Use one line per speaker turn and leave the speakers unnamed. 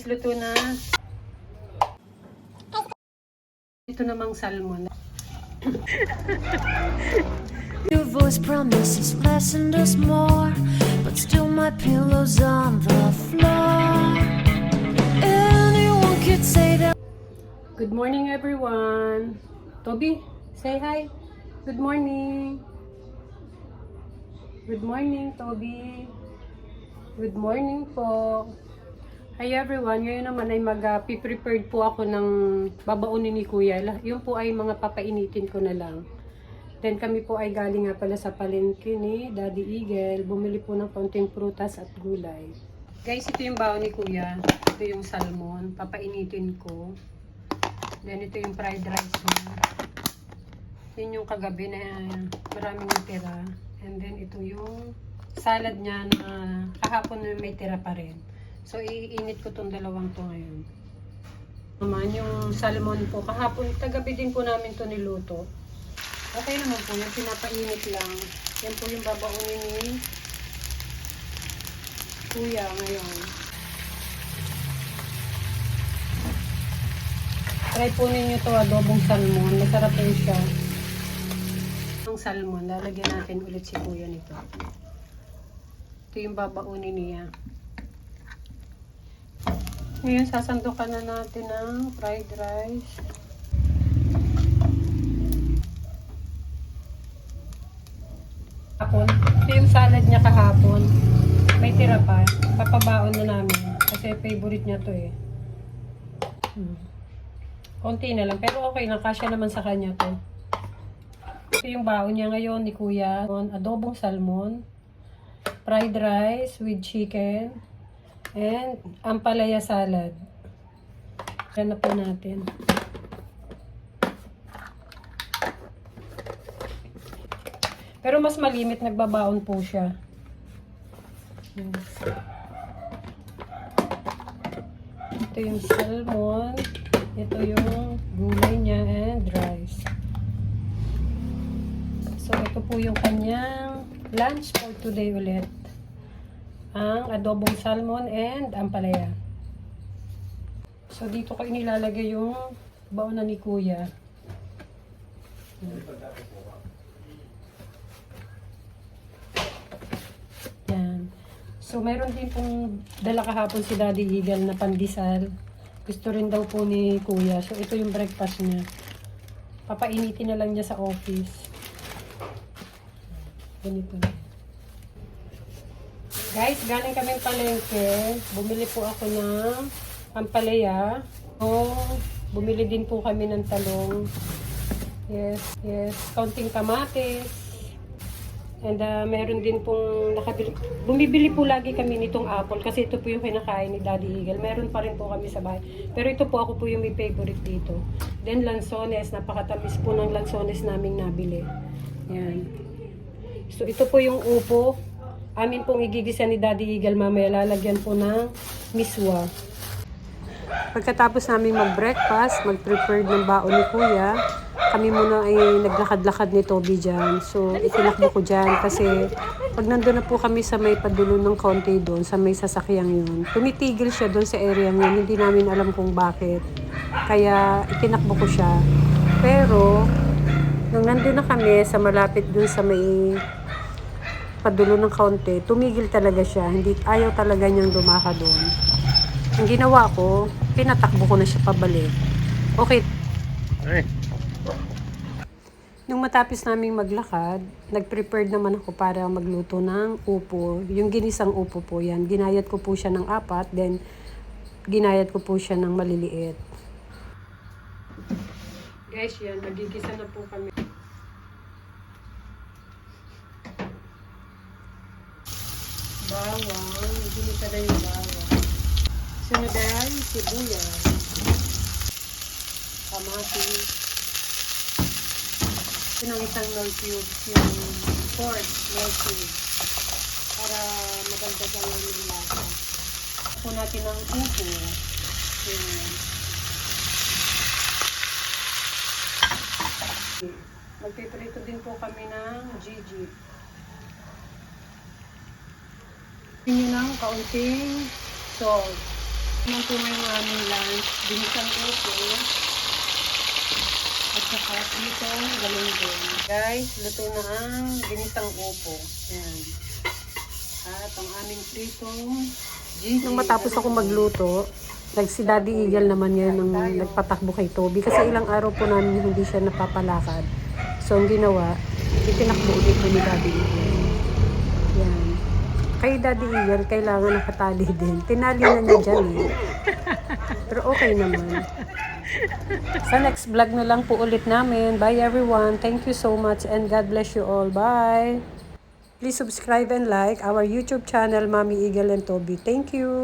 Luto na. Ito namang salmon.
Your voice promises less and us more, but still my pillow's on the floor. Anyone could say that.
Good morning, everyone. Toby, say hi. Good morning. Good morning, Toby. Good morning po. Hi everyone, ngayon naman ay mag-prepared po ako ng babaunin ni Kuya. Yung po ay mga papainitin ko na lang. Then kami po ay galing nga pala sa palengke ni Daddy Eagle. Bumili po ng konting prutas at gulay. Guys, ito yung baon ni Kuya. Ito yung salmon. Papainitin ko. Then ito yung fried rice niya. Yun yung kagabi na maraming natira. And then ito yung salad niya na kahapon na may tira pa rin. So, iinit ko tong dalawang to ngayon. Naman, yung salmon po, kahapon, kagabi din po namin to niluto. Okay naman po, yung pinapainit lang. Yan po yung babaunin ni Kuya ngayon. Try po ninyo to adobong salmon. Masarap po siya. Ang salmon, lalagyan natin ulit si Kuya nito. Ito yung babaunin niya. Ngayon, sasandukan na natin ng fried rice. Kahapon. Ito yung salad niya kahapon. May tira pa. Papabaon na namin. Kasi favorite niya to eh. Konti na lang. Pero okay na. Kasya naman sa kanya to. Ito yung baon niya ngayon ni Kuya. Adobong salmon. Fried rice with chicken. And ampalaya salad. Yan na po natin. Pero mas malimit, nagbabaon po siya. Ito yung salmon. Ito yung gulay niya and rice. So, ito po yung kanyang lunch for today ulit. Ang adobong salmon and ampalaya. So, dito ko inilalagay yung baon na ni Kuya. Yan. So, meron din pong dala kahapon si Daddy Eagle na pandesal. Gusto rin daw po ni Kuya. So, ito yung breakfast niya. Papainitin na lang niya sa office. Ganito na. Guys, galing kaming palengke. Bumili po ako ng ampalaya. Bumili din po kami ng talong. Yes. Kaunting kamatis. And meron din pong nakabili. Bumibili po lagi kami nitong apple kasi ito po yung kinakain ni Daddy Eagle. Meron pa rin po kami sa bahay. Pero ito po ako po yung may favorite dito. Then lansones. Napakatamis po ng lansones naming nabili. Yan. So ito po yung upo. Amin pong igigisa ni Daddy Eagle mamaya, lalagyan po ng miswa. Pagkatapos namin mag-breakfast, mag-prepare ng baon ni Kuya, kami muna ay naglakad-lakad ni Toby dyan. So, itinakbo ko dyan kasi pag nandun na po kami sa may padulo ng konti doon, sa may sasakyang yun, tumitigil siya doon sa area yun, hindi namin alam kung bakit. Kaya itinakbo ko siya. Pero, nung nandun na kami sa malapit doon sa may padulo ng kaunti, tumigil talaga siya. Ayaw talaga niyang dumaka doon. Ang ginawa ko, pinatakbo ko na siya pabalik. Okay. Nung matapos naming maglakad, nag-prepared naman ako para magluto ng upo. Yung ginisang upo po yan. Ginayat ko po siya ng 4, then ginayat ko po siya ng maliliit. Guys, yan. Nagigisa na po kami. Bawang, ginisa na yung bawang. Sunod ay sibuyas, kamatis. Ito ng isang nor cubes, yung pork nor cubes, para magandang yung lasa. Ito natin ang upo. Magpiprito din po kami ng Gigi. Yun ng kaunting salt. Naman po yung aming lunch. Binisang upo. At saka itong galunggong. Guys, luto na ang binisang upo. Ayan. At ang aming pritong Gigi. Nung matapos ako magluto, si Daddy Eagle naman yan nung nagpatakbo kay Toby. Kasi ilang araw po namin hindi siya napapalakad. So, ang ginawa, itinakbo ulit po ni Daddy Eagle. Yan. Kay Daddy Eagle, kailangan nakatali din. Tinali na niya dyan eh. Pero okay naman. Sa next vlog na lang po ulit namin. Bye everyone. Thank you so much and God bless you all. Bye. Please subscribe and like our YouTube channel, Mommy Eagle and Toby. Thank you.